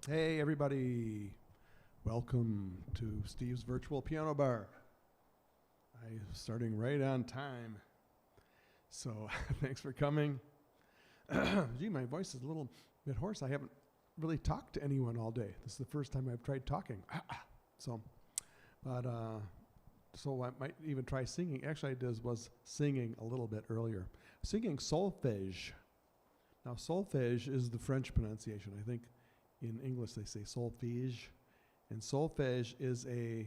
Hey everybody, welcome to Steve's Virtual Piano Bar. I'm starting right on time, so thanks for coming. Gee, my voice is a little bit hoarse. I haven't really talked to anyone all day. This is the first time I've tried talking. So I might even try singing. Actually, was singing a little bit earlier. Singing solfège. Now, solfège is the French pronunciation. I think in English they say solfège. And solfège is a,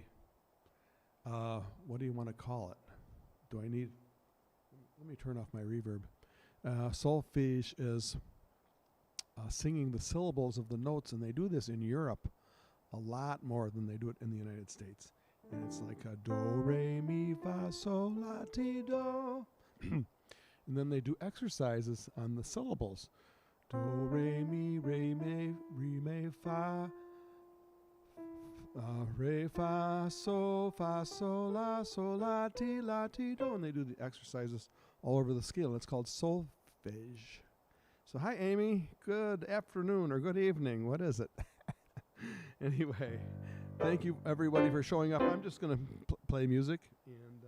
what do you want to call it? Let me turn off my reverb. Solfège is singing the syllables of the notes, and they do this in Europe a lot more than they do it in the United States. And it's like a do, re, mi, fa, sol, la, ti, do. And then they do exercises on the syllables. Do, re, me, fa, re, fa, sol, la, ti, do. And they do the exercises all over the scale. It's called solfège. So hi, Amy. Good afternoon or good evening. What is it? Anyway, thank you, everybody, for showing up. I'm just going to play music and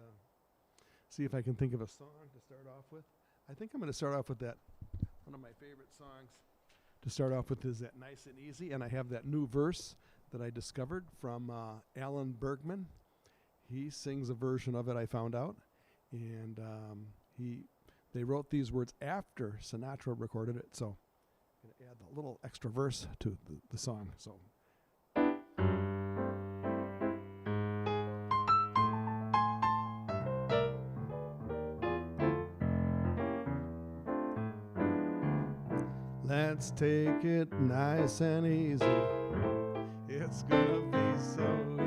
see if I can think of a song to start off with. I think I'm going to start off with that. One of my favorite songs to start off with is that Nice and Easy, and I have that new verse that I discovered from Alan Bergman. He sings a version of it, I found out, and they wrote these words after Sinatra recorded it, so I'm going to add a little extra verse to the song. So. Let's take it nice and easy. It's gonna be so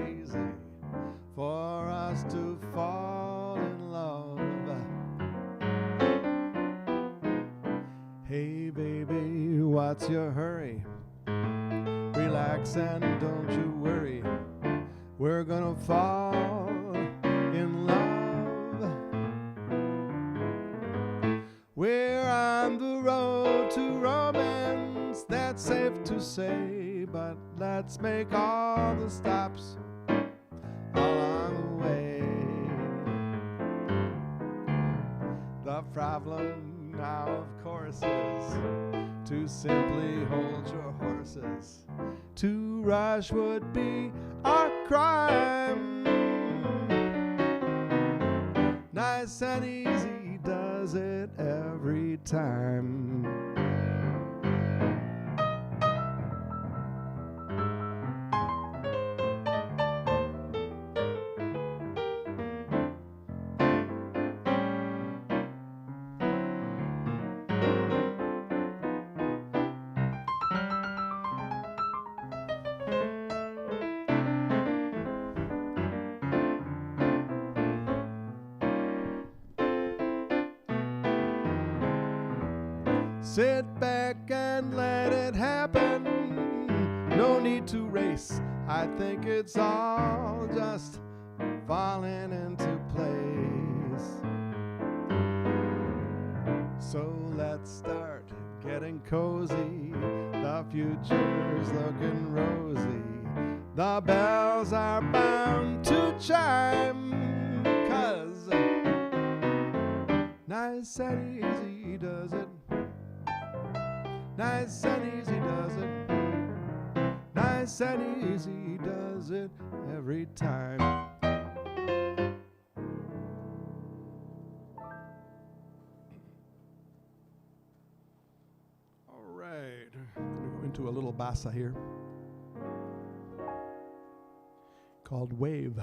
easy for us to fall in love. Hey baby, what's your hurry? Relax and don't you worry. We're gonna fall in love. We're on the road to romance, that's safe to say, but let's make all the stops along the way. The problem now, of course, is to simply hold your horses. To rush would be a crime. Nice and easy does it every time. Sit back and let it happen. No need to race. I think it's all just falling into place. So let's start getting cozy. The future's looking rosy. The bells are bound to chime. 'Cause nice and easy does it. Nice and easy does it. Nice and easy does it every time. All right, I'm going to go into a little bossa here called Wave.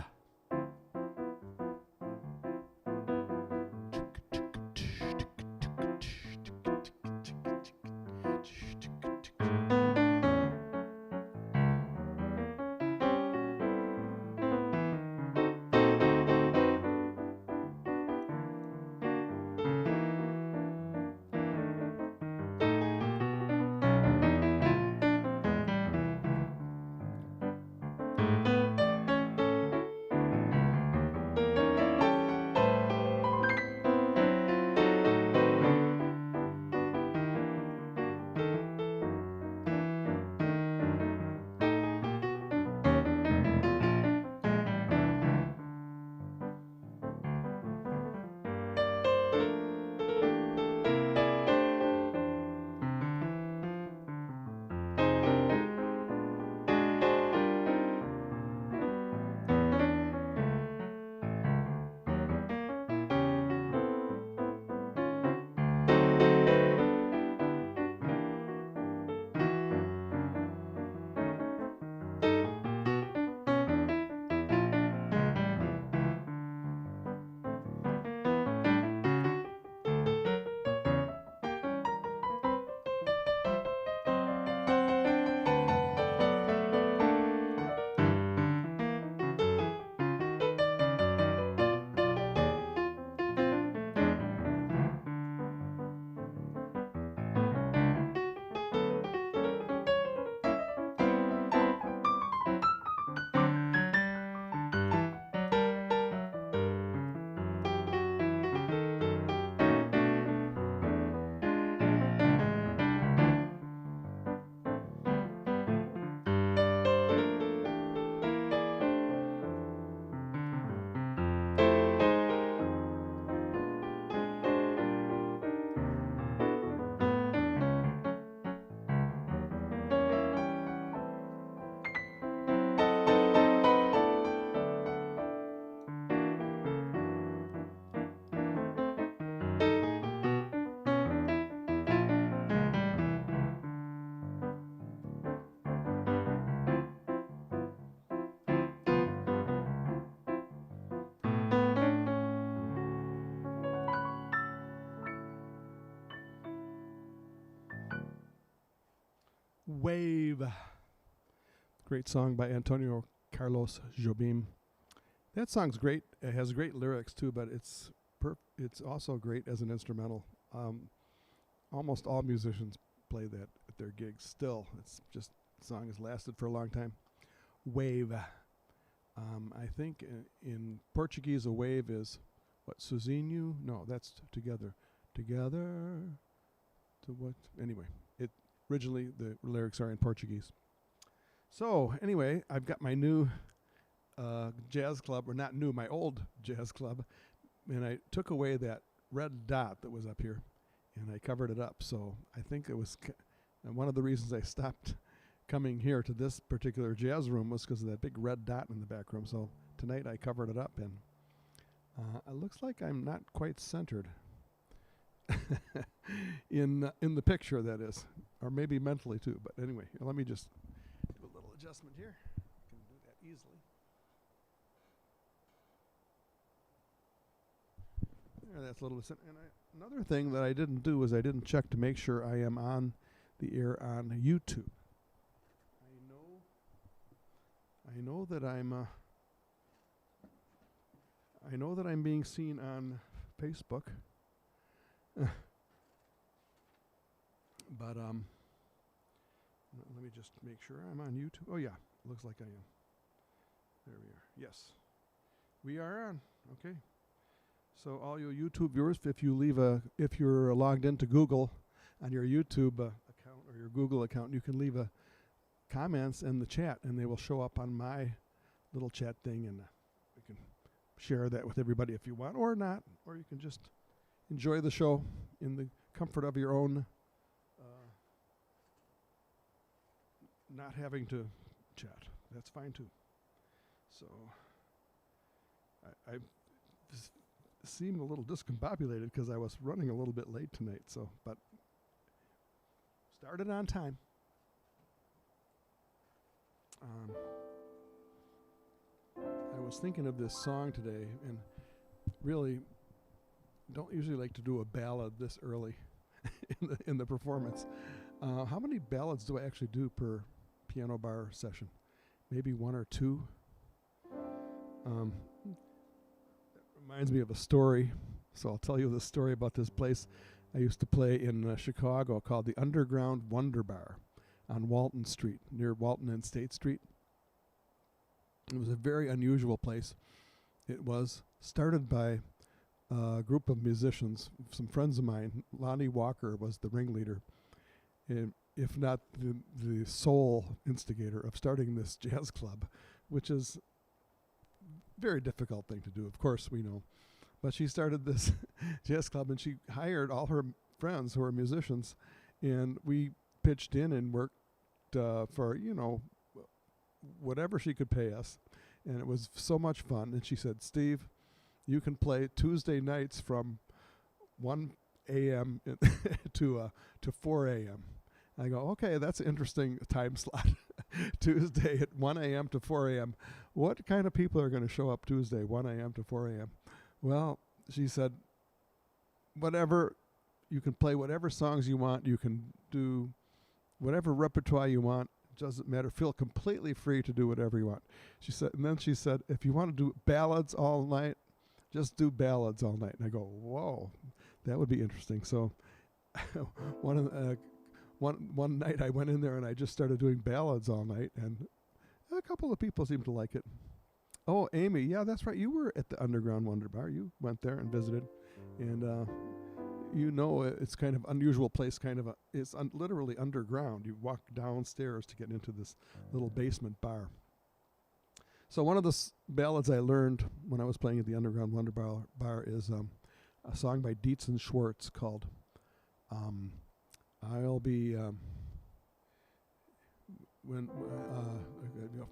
Wave. Great song by Antonio Carlos Jobim. That song's great. It has great lyrics too, but it's also great as an instrumental. Almost all musicians play that at their gigs still. It's just, the song has lasted for a long time. Wave. I think in Portuguese a wave is, what, sozinho? No, that's together. Together to what? Anyway, originally the lyrics are in Portuguese. So anyway, I've got my new jazz club, or not new, my old jazz club, and I took away that red dot that was up here, and I covered it up. So I think it was one of the reasons I stopped coming here to this particular jazz room was because of that big red dot in the back room. So tonight I covered it up, and it looks like I'm not quite centered in the picture, that is, or maybe mentally too. But anyway, let me just do a little adjustment here. I can do that easily. There, that's a little bit. And another thing that I didn't do is I didn't check to make sure I am on the air on YouTube. I know that I'm being seen on Facebook. But let me just make sure I'm on YouTube. Oh yeah, looks like I am. There we are. Yes, we are on. Okay. So all you YouTube viewers, if you're logged into Google on your YouTube account or your Google account, you can leave comments in the chat, and they will show up on my little chat thing, and we can share that with everybody if you want, or not, or you can just enjoy the show in the comfort of your own, not having to chat. That's fine too. So I seemed a little discombobulated because I was running a little bit late tonight. So, but started on time. I was thinking of this song today, and really don't usually like to do a ballad this early in the performance. How many ballads do I actually do per piano bar session? Maybe one or two. That reminds me of a story, so I'll tell you the story about this place I used to play in Chicago called the Underground Wonder Bar on Walton Street, near Walton and State Street. It was a very unusual place. It was started by a group of musicians, some friends of mine. Lonnie Walker was the ringleader, and if not the sole instigator of starting this jazz club, which is a very difficult thing to do, of course we know. But she started this jazz club, and she hired all her friends who were musicians, and we pitched in and worked for, whatever she could pay us. And it was so much fun. And she said, Steve, you can play Tuesday nights from 1 a.m. to 4 a.m. I go, okay, that's an interesting time slot. Tuesday at 1 a.m. to 4 a.m. What kind of people are going to show up Tuesday, 1 a.m. to 4 a.m.? Well, she said, whatever, you can play whatever songs you want. You can do whatever repertoire you want. Doesn't matter. Feel completely free to do whatever you want. She said, and then she said, if you want to do ballads all night, just do ballads all night. And I go, whoa, that would be interesting. So one night I went in there and I just started doing ballads all night, and a couple of people seemed to like it. Oh, Amy, yeah, that's right. You were at the Underground Wonder Bar. You went there and visited, and it's kind of unusual place. It's literally underground. You walk downstairs to get into this little basement bar. So one of the ballads I learned when I was playing at the Underground Wonder Bar is a song by Dietz and Schwartz called "I'll Be." Of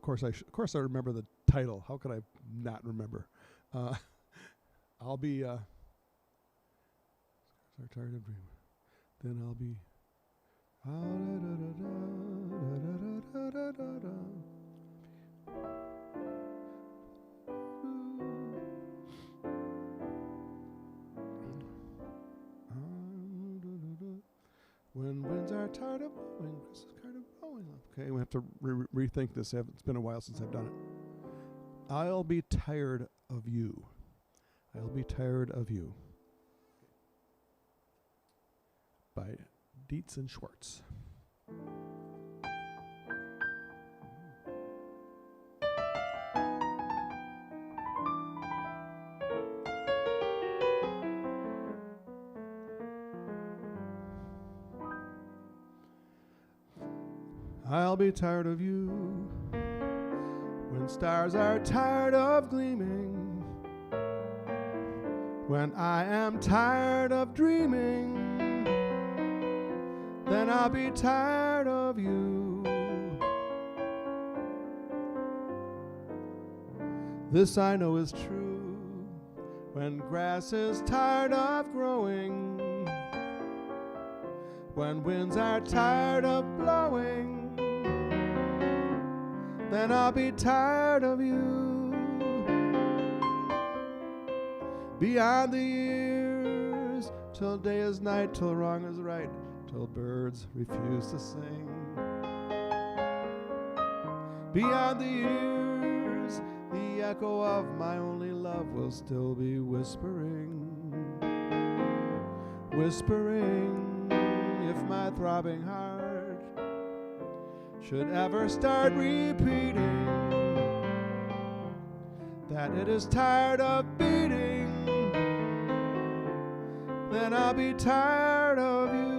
course I remember the title. How could I not remember? I'll be. Tired of dreaming. Then I'll be. When winds are tired of blowing, Chris is tired of blowing Okay, we have to rethink this. It's been a while since I've done it. I'll be tired of you. I'll be tired of you. By Dietz and Schwartz. I'll be tired of you when stars are tired of gleaming, when I am tired of dreaming, then I'll be tired of you. This I know is true, when grass is tired of growing, when winds are tired of blowing, then I'll be tired of you. Beyond the years, till day is night, till wrong is right, till birds refuse to sing. Beyond the years, the echo of my only love will still be whispering, whispering, if my throbbing heart should ever start repeating that it is tired of beating, then I'll be tired of you.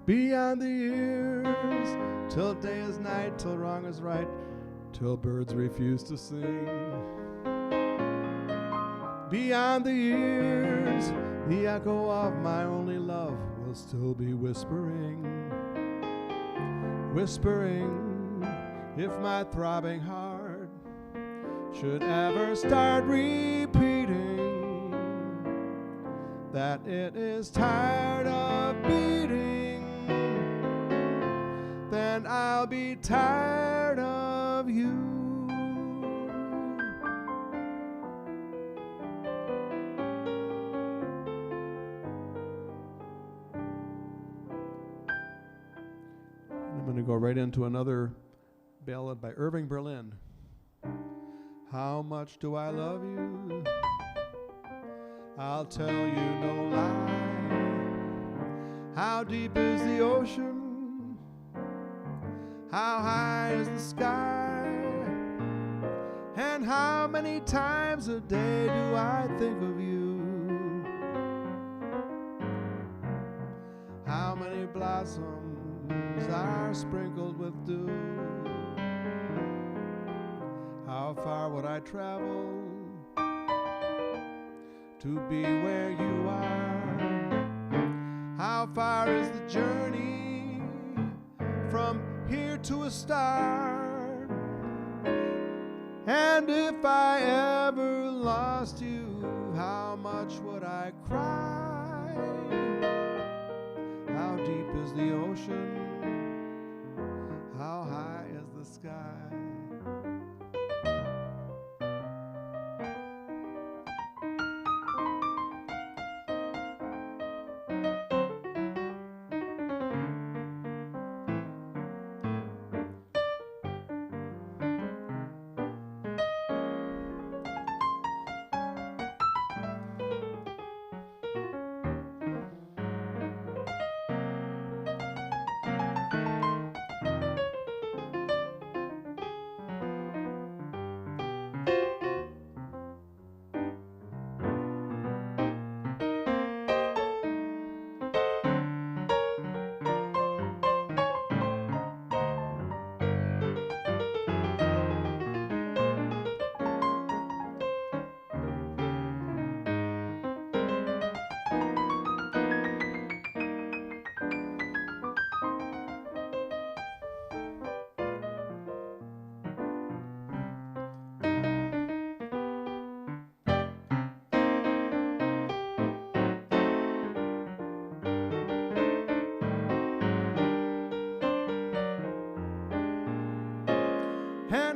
Beyond the years, till day is night, till wrong is right, till birds refuse to sing. Beyond the years, the echo of my only love will still be whispering, whispering, if my throbbing heart should ever start repeating that it is tired of beating, then I'll be tired of you. I'm going to go right into another ballad by Irving Berlin. How much do I love you? I'll tell you no lie. How deep is the ocean? How high is the sky? And how many times a day do I think of you? How many blossoms are sprinkled with dew? How far would I travel to be where you are? How far is the journey from here to a star? And if I ever lost you, how much would I cry? How deep is the ocean? How high is the sky?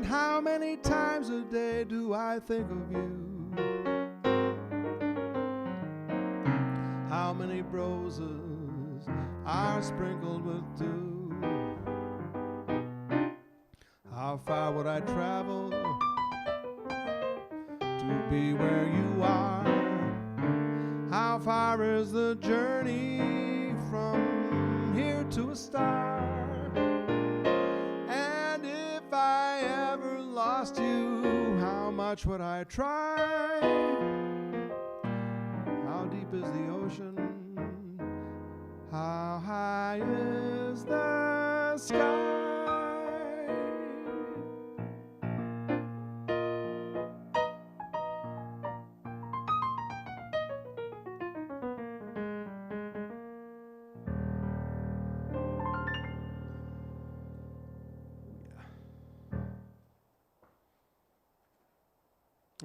how many times a day do I think of you? How many roses are sprinkled with dew? How far would I travel to be where you are? How far is the journey from here to a star? And if I ever lost you, how much would I try? How deep is the ocean? How high is the sky?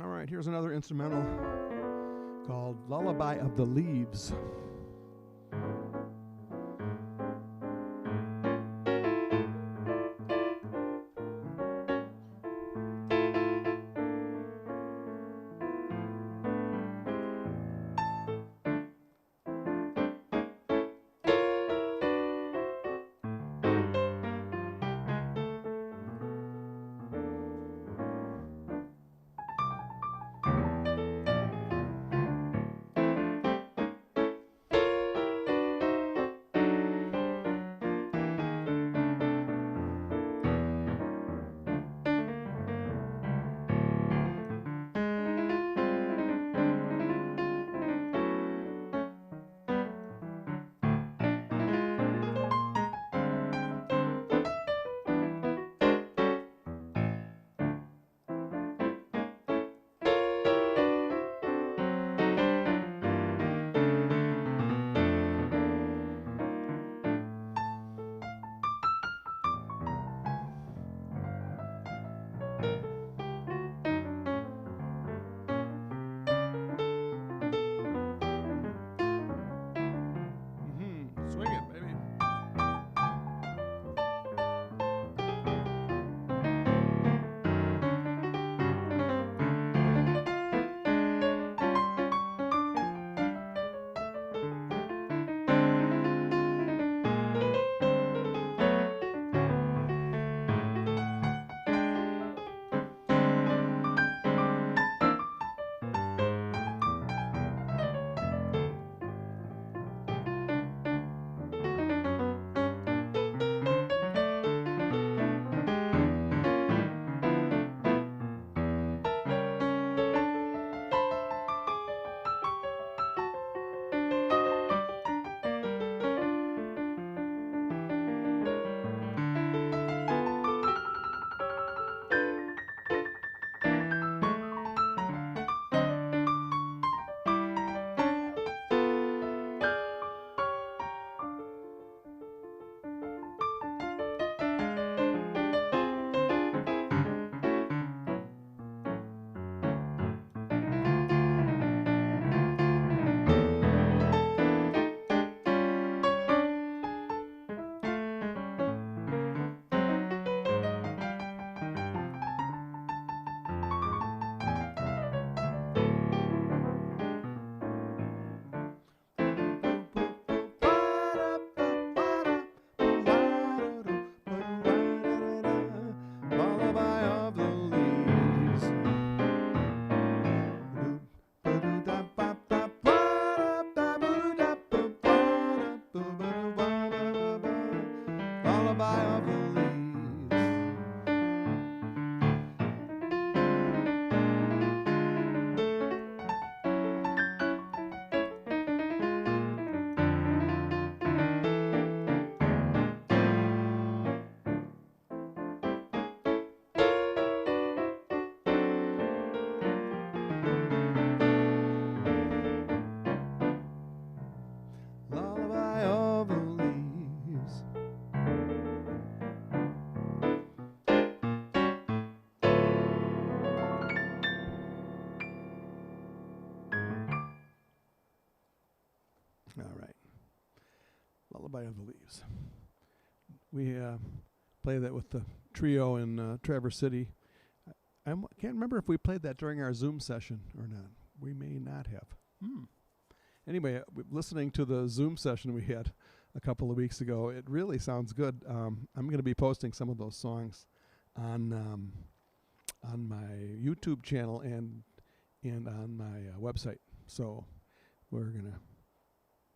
All right, here's another instrumental called Lullaby of the Leaves. Swing it, baby. All right. Lullaby of the Leaves. We play that with the trio in Traverse City can't remember if we played that during our Zoom session or not. We may not have. Anyway, listening to the Zoom session we had a couple of weeks ago, it really sounds good. I'm going to be posting some of those songs on my YouTube channel and on my website. So we're going to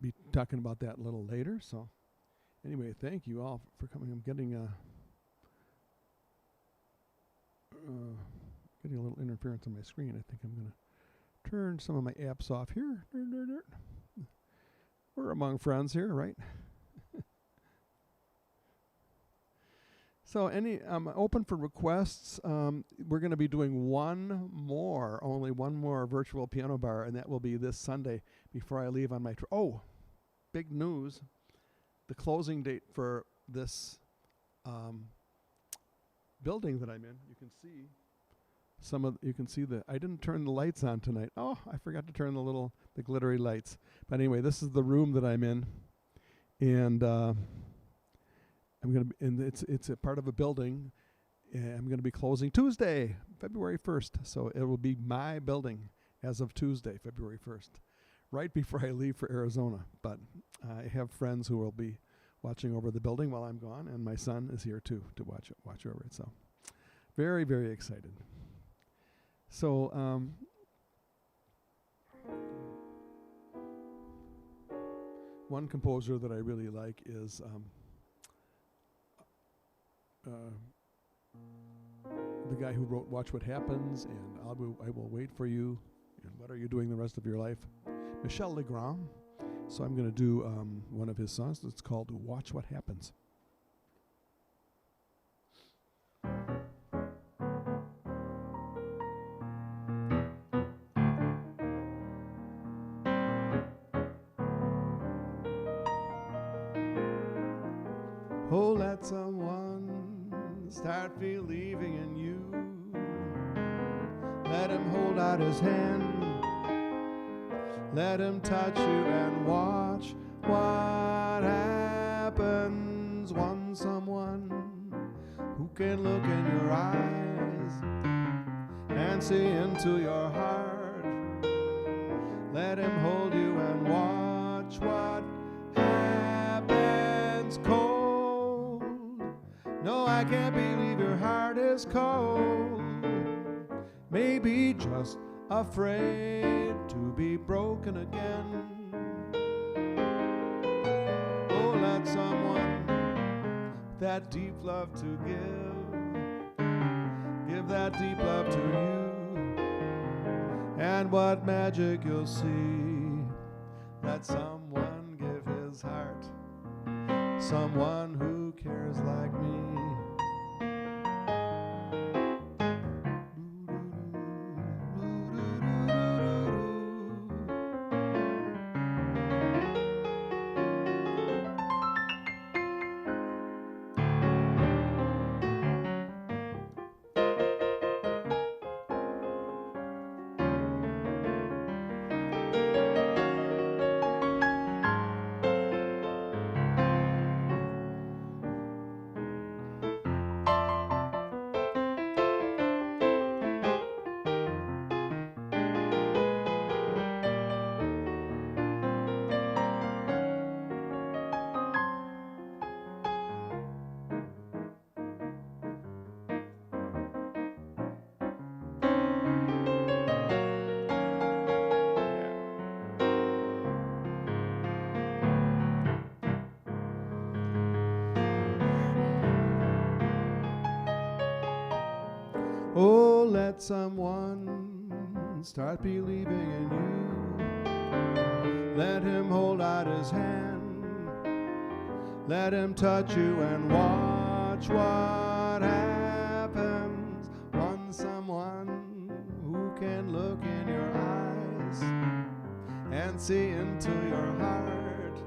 be talking about that a little later. So anyway, thank you all for coming. I'm getting a little interference on my screen. I think I'm going to turn some of my apps off here. We're among friends here, right? So I'm open for requests. We're going to be doing only one more virtual piano bar, and that will be this Sunday before I leave on my trip. Oh, big news. The closing date for this building that I'm in, you can see I didn't turn the lights on tonight. Oh, I forgot to turn the glittery lights. But anyway, this is the room that I'm in, and it's a part of a building. I'm going to be closing Tuesday, February 1st. So it will be my building as of Tuesday, February 1st, right before I leave for Arizona. But I have friends who will be watching over the building while I'm gone, and my son is here too to watch over it. So very, very excited. So one composer that I really like is the guy who wrote Watch What Happens and I Will Wait For You and What Are You Doing the Rest of Your Life? Michel Legrand. So I'm going to do one of his songs. It's called Watch What Happens. Oh, let someone start believing in you. Let him hold out his hand. Let him touch you and watch what happens. Want someone who can look in your eyes and see into your heart. Let him hold you and watch what happens. Cold. No, I can't believe your heart is cold. Maybe just afraid to be broken again. Oh, let someone that deep love to give that deep love to you. And what magic you'll see. Let someone give his heart, someone who cares like me. Oh, let someone start believing in you. Let him hold out his hand. Let him touch you and watch what happens. Want someone who can look in your eyes and see into your heart.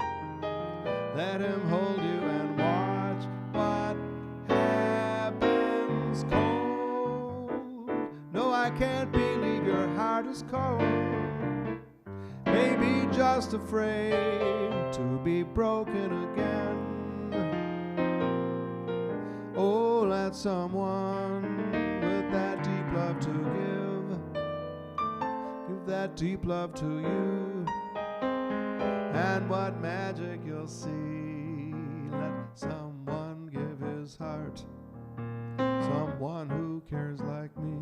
Let him hold you and watch what happens. I can't believe your heart is cold. Maybe just afraid to be broken again. Oh, let someone with that deep love to give that deep love to you, and what magic you'll see. Let someone give his heart, someone who cares like me.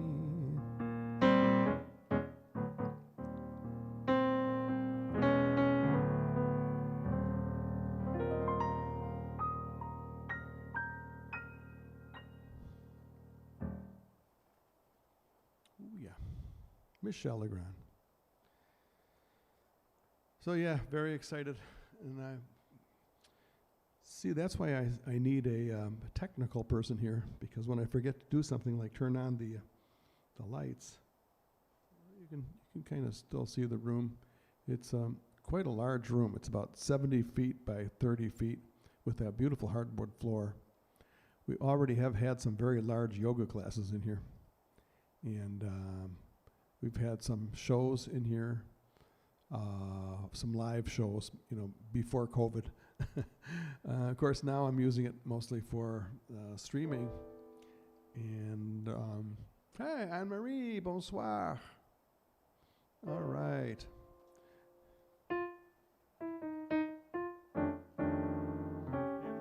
Ooh, yeah. Michelle Legrand. So yeah, very excited, and I see that's why I need a technical person here, because when I forget to do something like turn on the lights, you can kind of still see the room. It's quite a large room. It's about 70 feet by 30 feet with that beautiful hardwood floor. We already have had some very large yoga classes in here, and we've had some shows in here. Some live shows, before COVID. Of course, now I'm using it mostly for streaming. And, hi, Anne-Marie, bonsoir. All right. And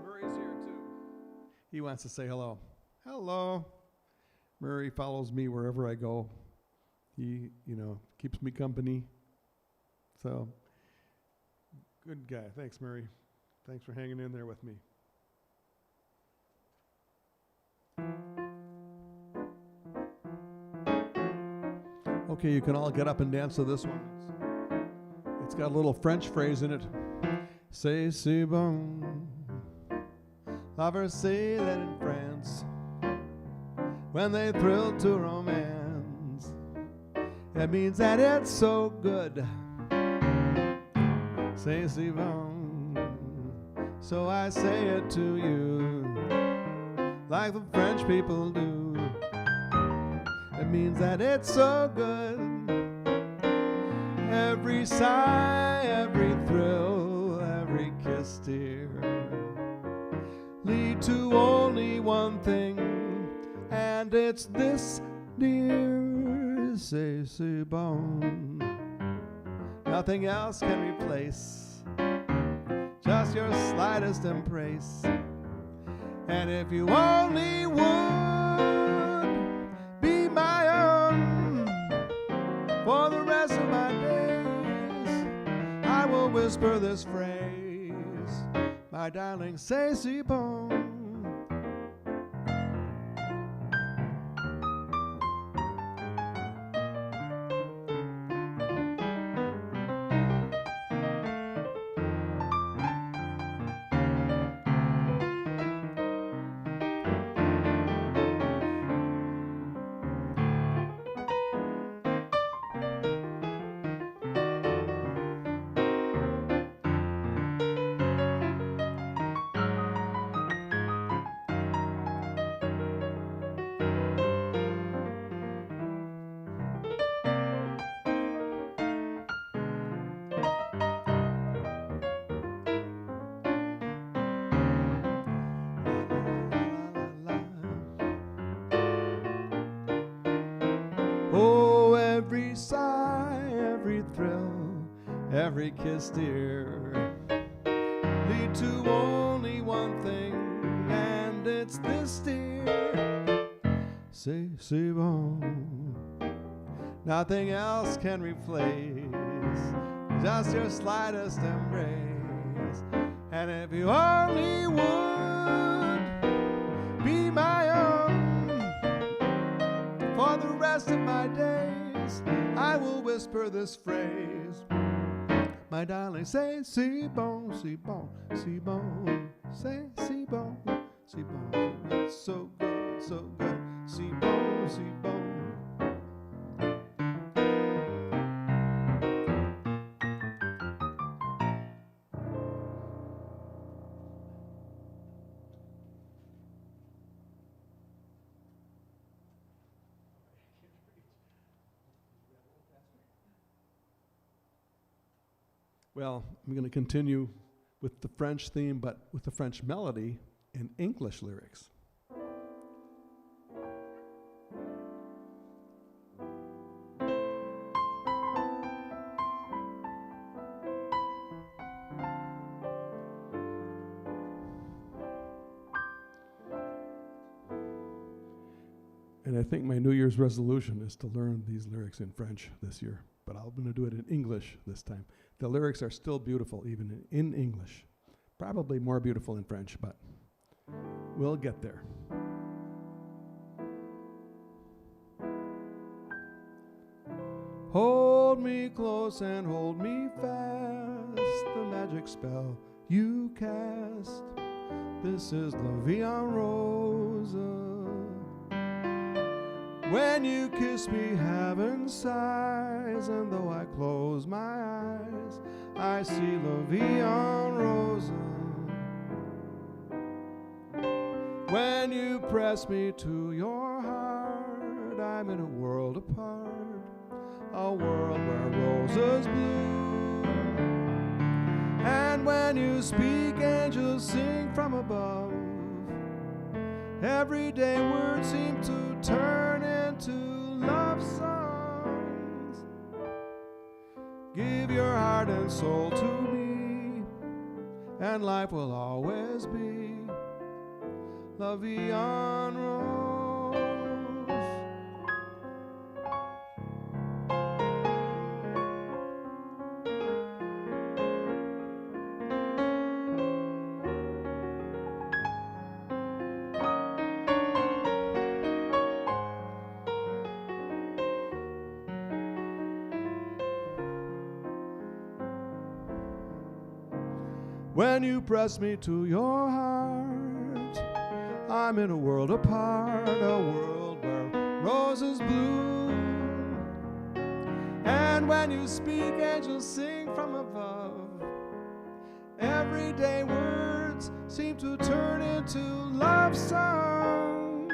Murray's here, too. He wants to say hello. Hello. Murray follows me wherever I go. He, keeps me company. So, good guy. Thanks, Murray. Thanks for hanging in there with me. Okay, you can all get up and dance to this one. It's got a little French phrase in it. C'est si bon. Lovers say that in France, when they thrill to romance, it means that it's so good. C'est si bon. So I say it to you, like the French people do. It means that it's so good. Every sigh, every thrill, every kiss, dear, lead to only one thing, and it's this, dear. C'est si bon. Nothing else can replace just your slightest embrace. And if you only would be my own for the rest of my days, I will whisper this phrase, my darling, c'est si bon. Oh, every sigh, every thrill, every kiss, dear, lead to only one thing, and it's this, dear. C'est si bon. Nothing else can replace just your slightest embrace. And if you only would be my own for the rest of my days, I will whisper this phrase, my darling, c'est si bon, si bon, si bon, c'est si bon, si bon, it's so good, si bon, si bon. Well, I'm going to continue with the French theme, but with the French melody and English lyrics. And I think my New Year's resolution is to learn these lyrics in French this year, but I'm going to do it in English this time. The lyrics are still beautiful, even in English. Probably more beautiful in French, but we'll get there. Hold me close and hold me fast, the magic spell you cast. This is La Vie en Rose. When you kiss me, heaven sighs, and though I close my eyes, I see La Vie en Rose. When you press me to your heart, I'm in a world apart, a world where roses bloom. And when you speak, angels sing from above. Everyday words seem to turn into love songs. Give your heart and soul to me, and life will always be La Vie en Rose. When you press me to your heart, I'm in a world apart, a world where roses bloom. And when you speak, angels sing from above. Everyday words seem to turn into love songs.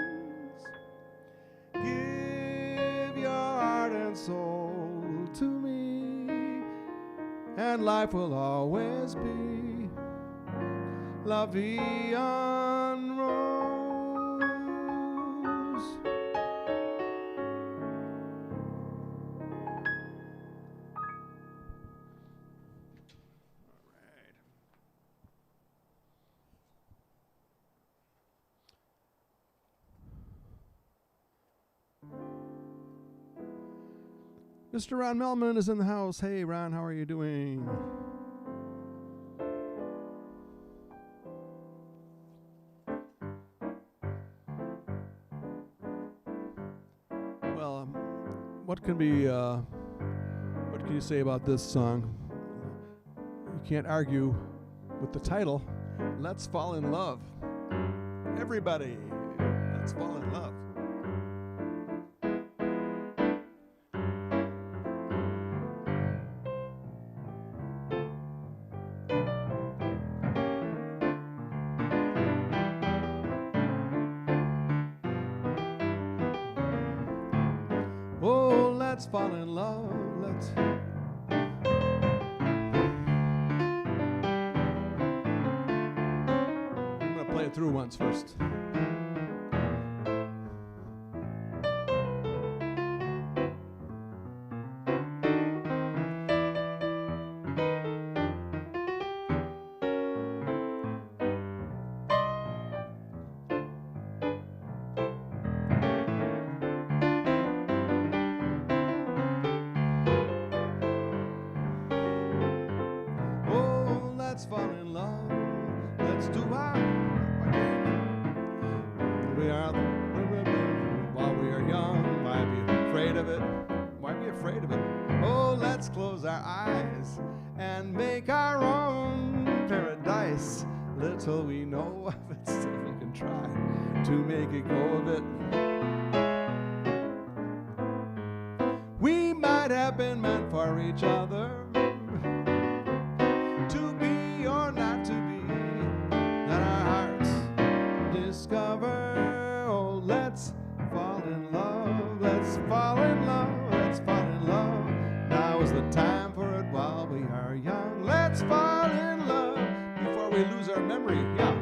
Give your heart and soul to me, and life will always be La Vie en Rose. Mr. Ron Melman is in the house. Hey, Ron, how are you doing? Well, what can you say about this song? You can't argue with the title. Let's fall in love. Everybody, let's fall in love. Oh, let's fall in love. Let's. I'm going to play it through once first. Let's fall in love. Let's do our we are while we are young. Why be afraid of it? Why be afraid of it? Oh, let's close our eyes and make our own paradise. Little we know of it, still we can try to make it go a bit. We might have been meant for each other. Discover, oh, let's fall in love, let's fall in love, let's fall in love. Now is the time for it while we are young. Let's fall in love before we lose our memory. Yeah.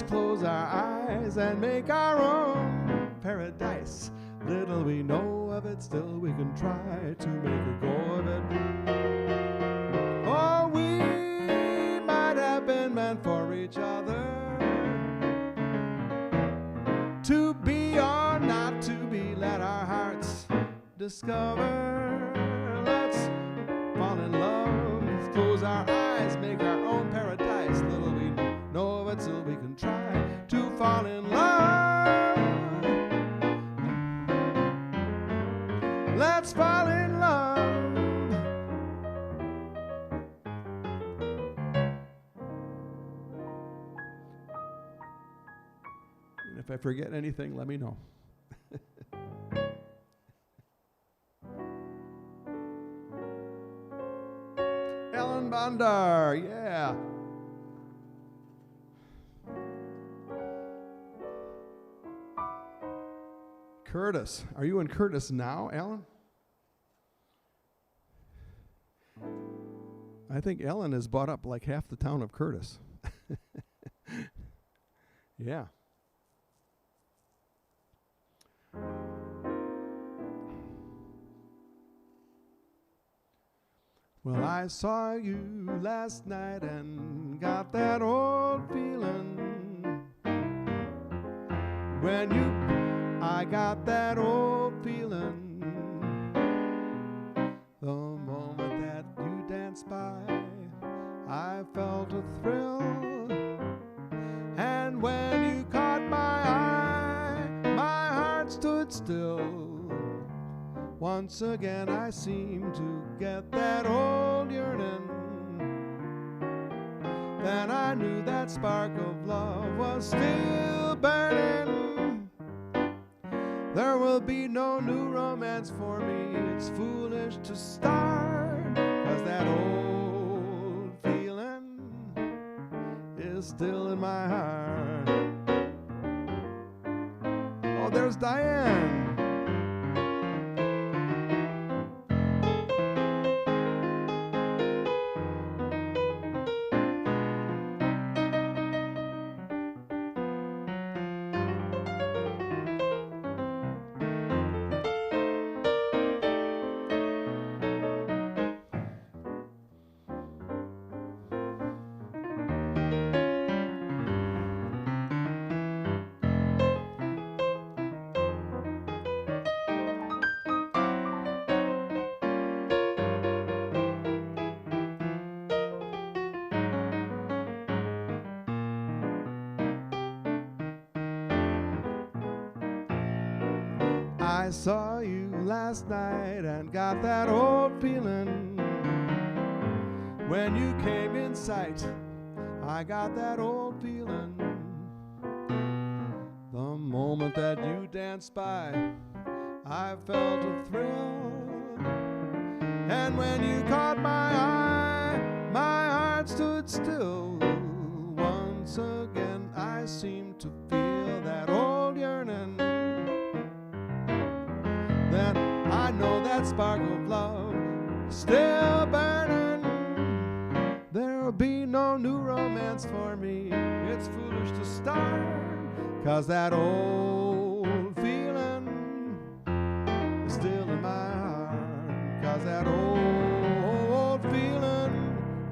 close our eyes and make our own paradise. Little we know of it, still we can try to make a go of it. Oh, we might have been meant for each other, to be or not to be, let our hearts discover. Let's fall in love, close our eyes, make our own paradise. Little we know of it, still we can try to fall in love. Let's fall in love. And if I forget anything, let me know. Ellen Bondar, yeah. Curtis, are you in Curtis now, Ellen? I think Ellen has bought up like half the town of Curtis. Yeah. Well, I saw you last night and got that old feeling. I got that old feeling. The moment that you danced by, I felt a thrill. And when you caught my eye, my heart stood still. Once again I seemed to get that old yearning. Then I knew that spark of love was still burning. There will be no new romance for me. It's foolish to start, 'cause that old feeling is still in my heart. Oh, there's Diane. I saw you last night and got that old feeling. When you came in sight, I got that old feeling. The moment that you danced by, I felt a thrill. And when you caught my eye, my heart stood still. Once again I seemed to feel that old yearning. Then I know that spark of love still burning. There'll be no new romance for me. It's foolish to start, 'cause that old feeling is still in my heart. 'Cause that old feeling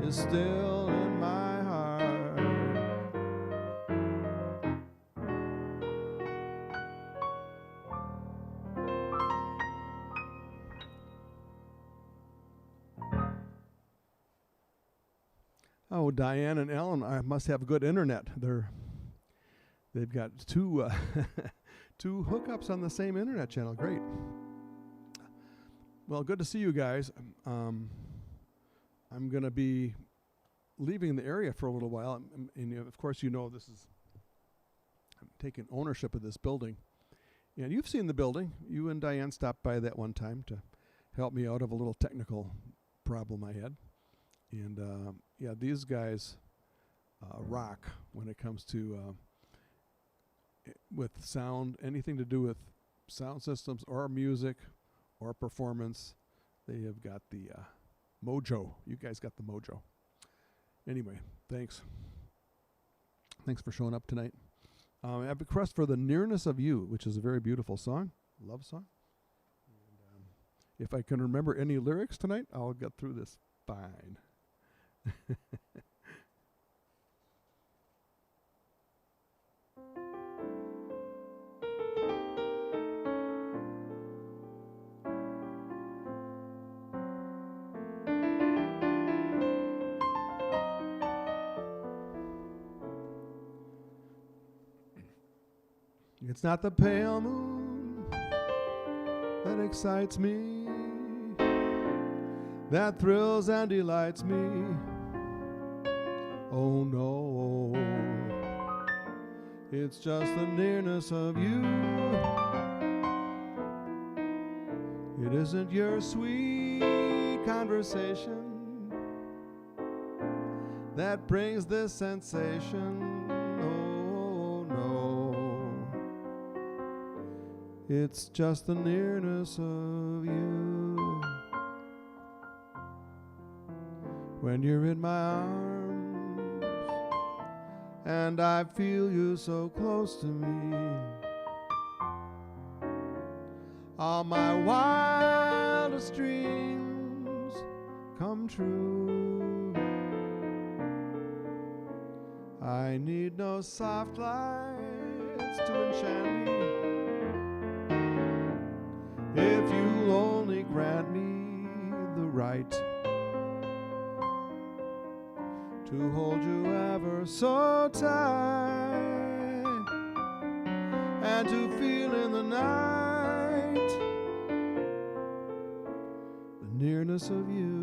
is still in my heart. Oh, Diane and Ellen, I must have good internet. They've got two two hookups on the same internet channel. Great. Well, good to see you guys. I'm going to be leaving the area for a little while, and of course, you know I'm taking ownership of this building. And you've seen the building. You and Diane stopped by that one time to help me out of a little technical problem I had. And yeah, these guys rock when it comes to with sound, anything to do with sound systems or music or performance. They have got the mojo. You guys got the mojo. Anyway, thanks. Thanks for showing up tonight. I have a request for the Nearness of You, which is a very beautiful song, love song. And, if I can remember any lyrics tonight, I'll get through this fine. It's not the pale moon that excites me, that thrills and delights me. Oh no, it's just the nearness of you. It isn't your sweet conversation that brings this sensation. Oh no, it's just the nearness of you. When you're in my arms and I feel you so close to me, all my wildest dreams come true. I need no soft lights to enchant me, if you'll only grant me the right to hold you ever so tight, and to feel in the night the nearness of you.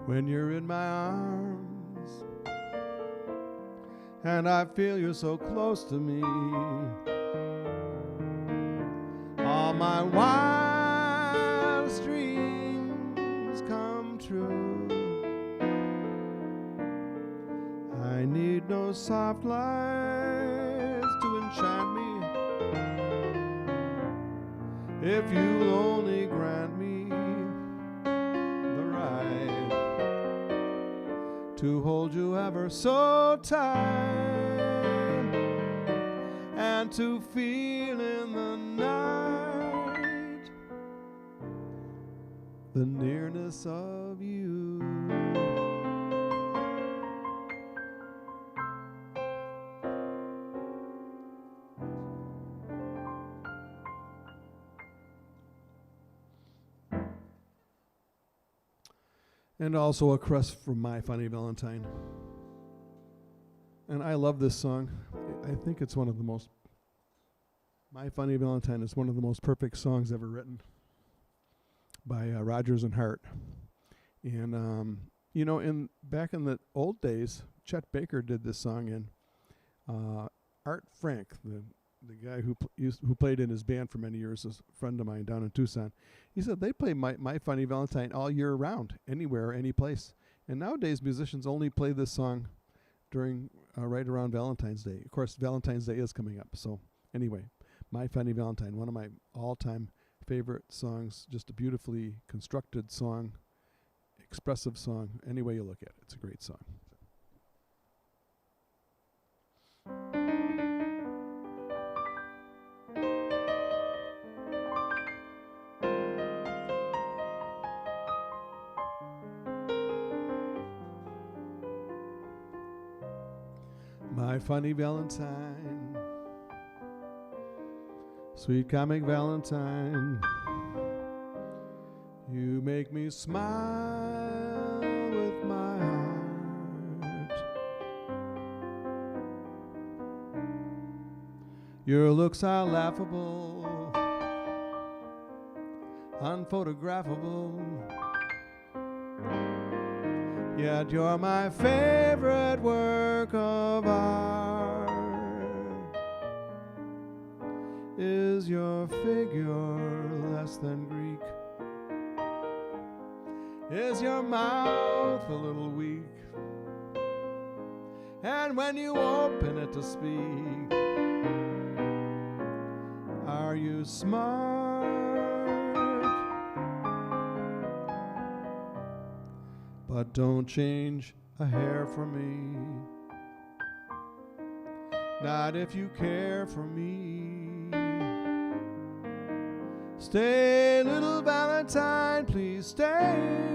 When you're in my arms and I feel you so close to me, all my wildest dreams come true. I need no soft lights to enchant me, if you'll only grant me to hold you ever so tight, and to feel in the night the nearness of you. And also a request from my Funny Valentine. And I love this song. I think it's one of the most, My Funny Valentine is one of the most perfect songs ever written by Rodgers and Hart. And, you know, back in the old days, Chet Baker did this song, and Art Frank, the guy who played in his band for many years, is a friend of mine down in Tucson. He said they play My Funny Valentine all year round, anywhere, any place. And nowadays, musicians only play this song during right around Valentine's Day. Of course, Valentine's Day is coming up. So anyway, My Funny Valentine, one of my all-time favorite songs, just a beautifully constructed song, expressive song. Any way you look at it, it's a great song. My funny Valentine, sweet comic Valentine, you make me smile with my heart. Your looks are laughable, unphotographable. Yet you're my favorite work of art. Is your figure less than Greek? Is your mouth a little weak? And when you open it to speak, are you smart? But don't change a hair for me, not if you care for me. Stay, little Valentine, please stay.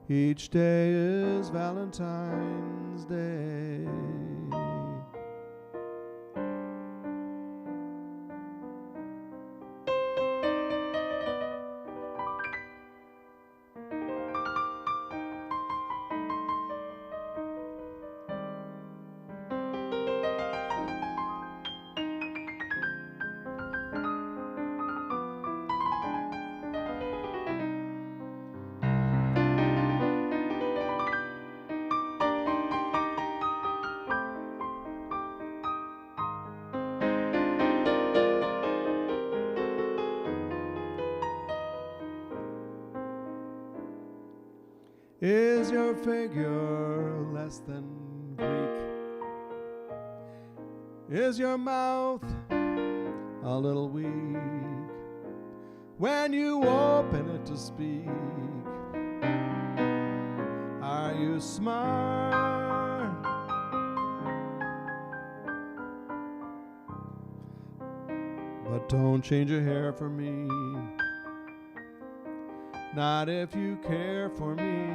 Each day is Valentine's Day. Is your figure less than Greek? Is your mouth a little weak? When you open it to speak, are you smart? But don't change your hair for me, not if you care for me.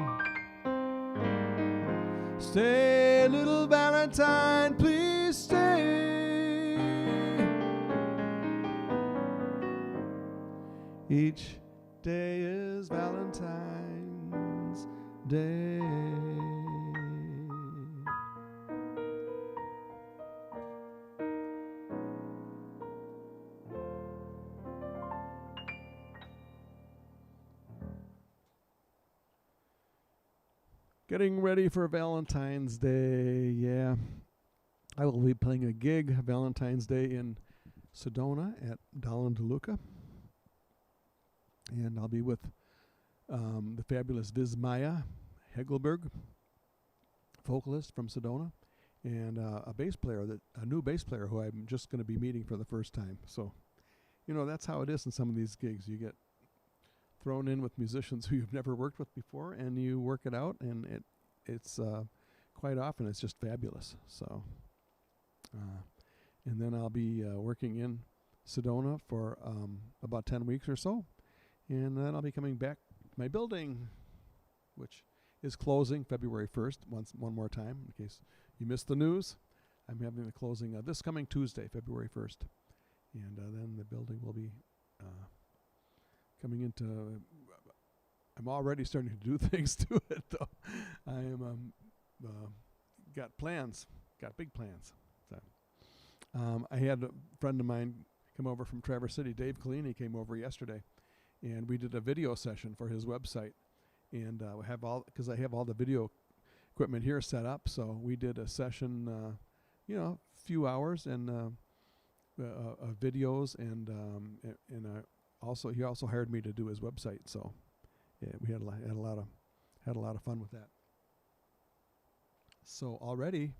Stay, little Valentine, please stay. Each day is Valentine's Day. Getting ready for Valentine's Day, yeah. I will be playing a gig Valentine's Day in Sedona at Dallin DeLuca. And I'll be with the fabulous Vismaya Hegelberg, vocalist from Sedona, and a new bass player who I'm just going to be meeting for the first time. So, you know, that's how it is in some of these gigs. You get thrown in with musicians who you've never worked with before, and you work it out, and it's quite often it's just fabulous. So, and then I'll be working in Sedona for about 10 weeks or so, and then I'll be coming back to my building, which is closing February 1st, one more time, in case you missed the news. I'm having the closing this coming Tuesday, February 1st, and then the building will be coming into, I'm already starting to do things to it, though. I am got big plans. So, I had a friend of mine come over from Traverse City, Dave Collini, came over yesterday, and we did a video session for his website, and I have all the video equipment here set up. So we did a session, a few hours, and videos, and also he also hired me to do his website. So yeah, we had a lot of fun with that. So already,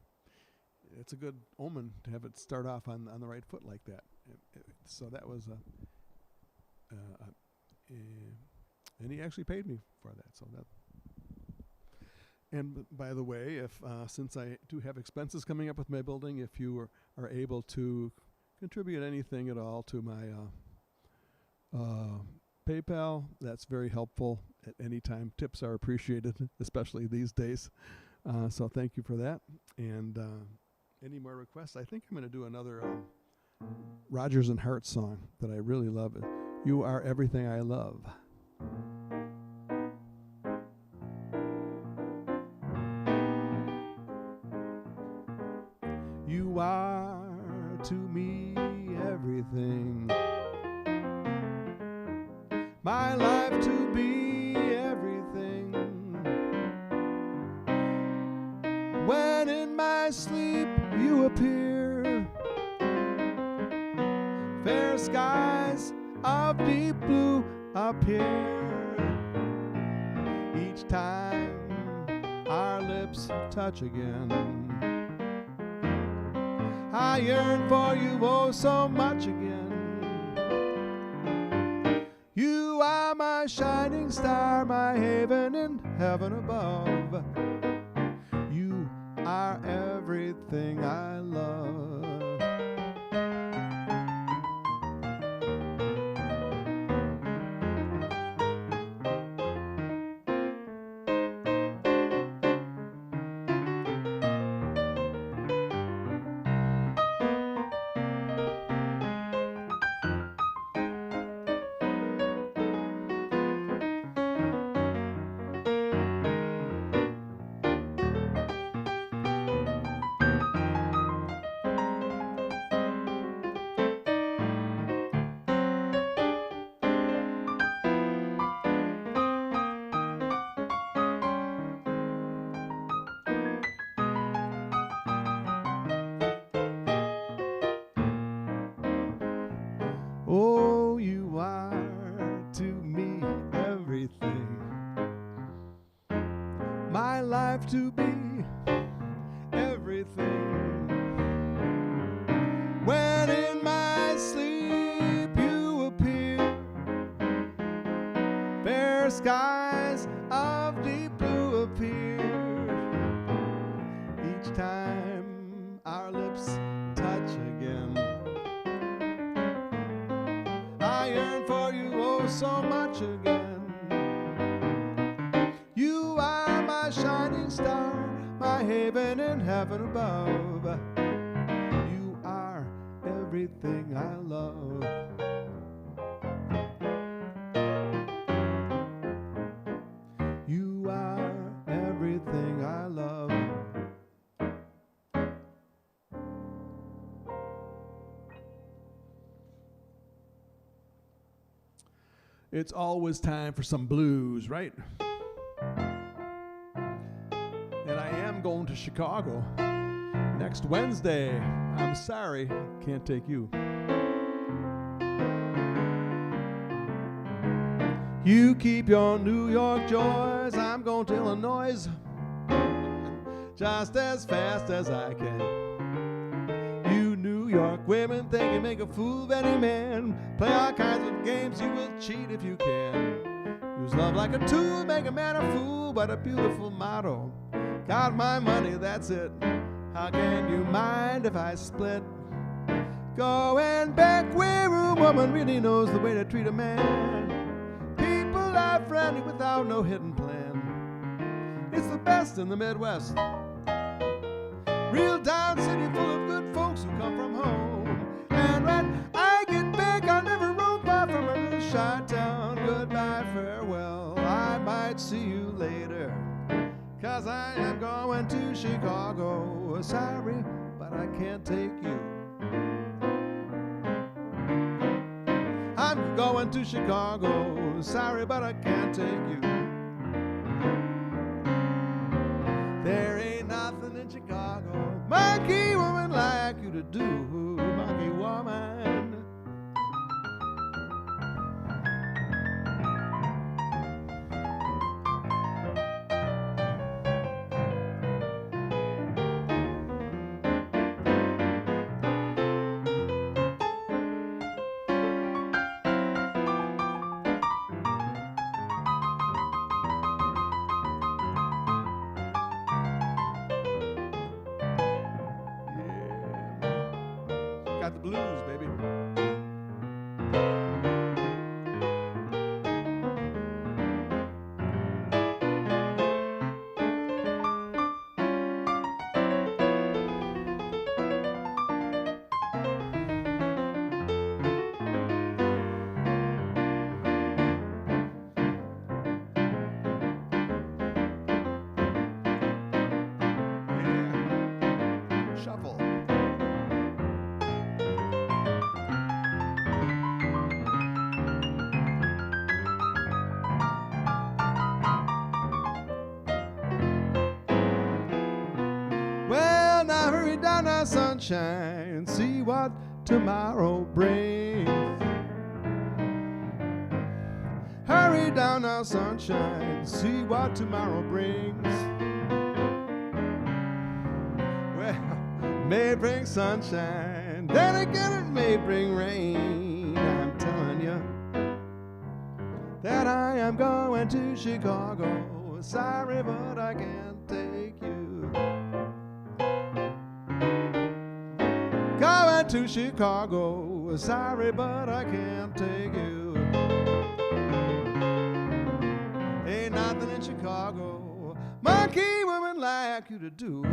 it's a good omen to have it start off on the right foot like that. So that was and he actually paid me for that. So that. And by the way, if since I do have expenses coming up with my building, if you are able to contribute anything at all to my PayPal, that's very helpful at any time. Tips are appreciated, especially these days. So thank you for that. And any more requests? I think I'm going to do another Rodgers and Hart song that I really love. You Are Everything I Love. You are to me everything. My life to be everything. When in my sleep you appear, fair skies of deep blue appear. Each time our lips touch again, I yearn for you oh so much again. You are my shining star, my haven in heaven above. You are everything I love. Oh, you are to me everything. My life to be everything. When in my sleep you appear, fair skies of deep blue appear. Each time our lips touch again, I yearn for you oh so much again. You are my shining star, my haven in heaven above. You are everything I love. You are everything I love. It's always time for some blues, right? And I am going to Chicago next Wednesday. I'm sorry, can't take you. You keep your New York joys, I'm going to Illinois just as fast as I can. You New York women think you make a fool of any man. Play all kinds of games, you will cheat if you can. Use love like a tool, make a man a fool, but a beautiful motto. Got my money, that's it. How can you mind if I split? Going back where a woman really knows the way to treat a man. People are friendly without no hidden plan. It's the best in the Midwest. Real town city full of good folks who come from home. And when I get back, I'll never roam far from a little shy town. Goodbye, farewell, I might see you later, 'cause I am going to Chicago. Sorry, but I can't take you. I'm going to Chicago. Sorry, but I can't take you. There ain't nothing in Chicago monkey woman like you to do, monkey woman. Got the blues, baby. Yeah. Shuffle. Hurry down now, sunshine, see what tomorrow brings. Hurry down now, sunshine, see what tomorrow brings. Well, may bring sunshine, then again it may bring rain. I'm telling you that I am going to Chicago. Sorry, but I can't take you. Going to Chicago. Sorry, but I can't take you. Ain't nothing in Chicago monkey woman like you to do.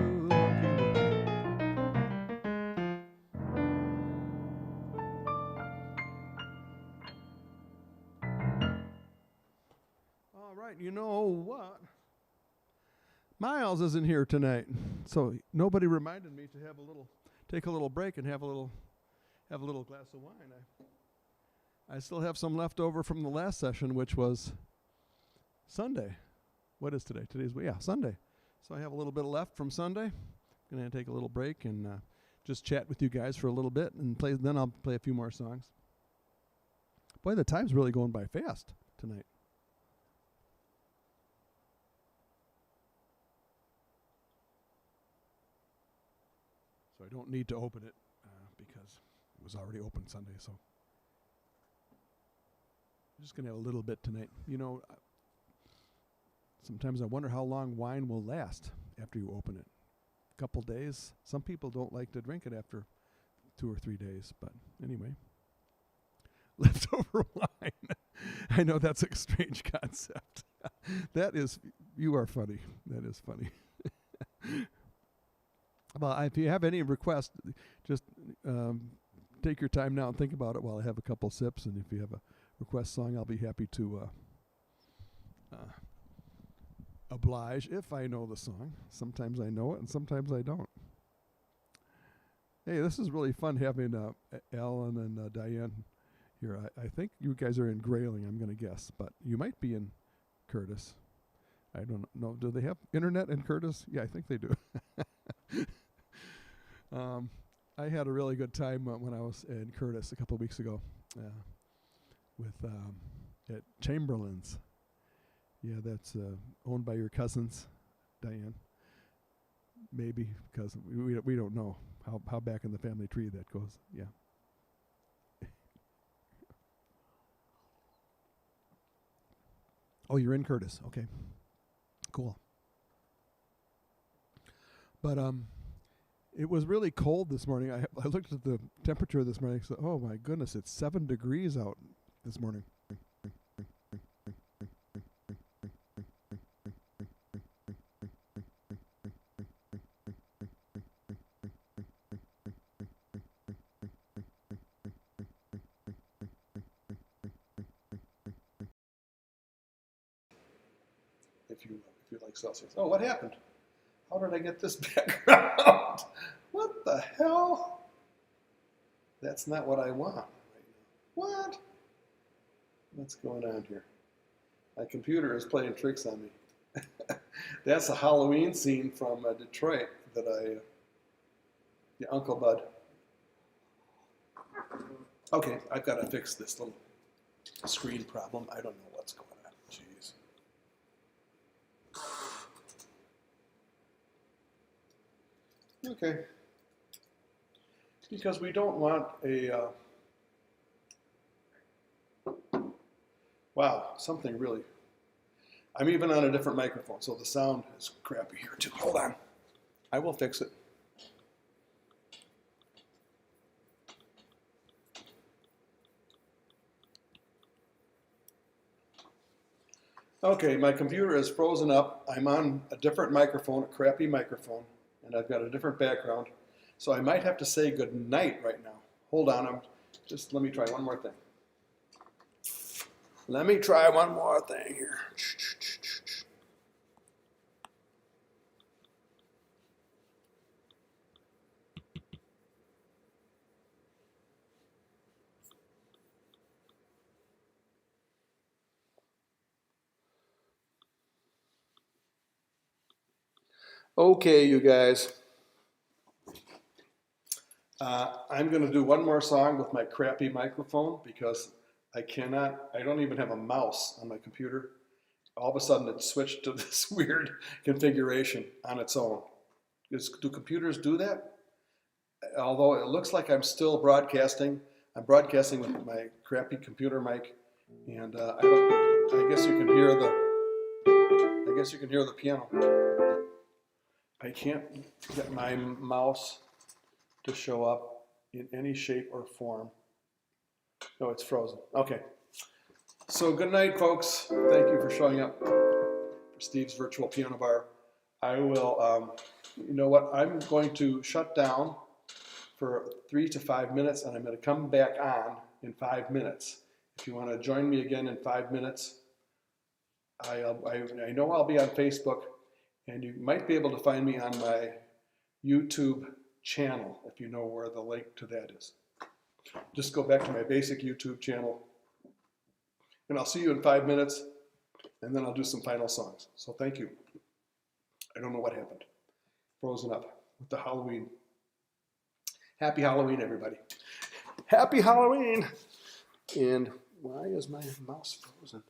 All right, you know what? Miles isn't here tonight, so nobody reminded me to take a little break and have a little glass of wine. I still have some left over from the last session, which was Sunday. What is today? Sunday. So I have a little bit left from Sunday. I'm gonna take a little break and just chat with you guys for a little bit and play. Then I'll play a few more songs. Boy, the time's really going by fast tonight. So I don't need to open it because it was already open Sunday. So I'm just going to have a little bit tonight. You know, sometimes I wonder how long wine will last after you open it. A couple days. Some people don't like to drink it after 2 or 3 days. But anyway, leftover wine. I know that's a strange concept. You are funny. That is funny. Well, if you have any requests, just take your time now and think about it while I have a couple sips. And if you have a request song, I'll be happy to oblige if I know the song. Sometimes I know it and sometimes I don't. Hey, this is really fun having Alan and Diane here. I think you guys are in Grayling, I'm going to guess, but you might be in Curtis. I don't know. Do they have internet in Curtis? Yeah, I think they do. I had a really good time when I was in Curtis a couple of weeks ago with at Chamberlain's. Yeah, that's owned by your cousins, Diane. Maybe, because we don't know how back in the family tree that goes. Yeah. Oh, you're in Curtis. Okay. Cool. But it was really cold this morning. I looked at the temperature this morning. So, oh my goodness, it's 7 degrees out this morning. If you like Celsius. Oh, what happened? How did I get this background? What the hell? That's not what I want right now. What? What's going on here? My computer is playing tricks on me. That's a Halloween scene from Detroit that the Uncle Bud. Okay, I've got to fix this little screen problem. I don't know what's going on. Jeez. Okay. Because we don't want a, wow, something really, I'm even on a different microphone, so the sound is crappy here too. Hold on. I will fix it. Okay, my computer is frozen up. I'm on a different microphone, a crappy microphone, and I've got a different background. So I might have to say good night right now. Hold on, let me try one more thing. Let me try one more thing here. Okay, you guys. I'm going to do one more song with my crappy microphone because I don't even have a mouse on my computer. All of a sudden it switched to this weird configuration on its own. Do computers do that? Although it looks like I'm still broadcasting, I'm broadcasting with my crappy computer mic, and I guess you can hear the piano. I can't get my mouse to show up in any shape or form. No, it's frozen. Okay. So good night, folks. Thank you for showing up for Steve's Virtual Piano Bar. I will, you know what, I'm going to shut down for 3 to 5 minutes, and I'm going to come back on in 5 minutes. If you want to join me again in 5 minutes, I know I'll be on Facebook, and you might be able to find me on my YouTube channel if you know where the link to that is. Just go back to my basic YouTube channel, and I'll see you in 5 minutes, and then I'll do some final songs. So thank you. I don't know what happened. Frozen up with the Halloween. Happy Halloween, everybody. Happy Halloween! And why is my mouse frozen?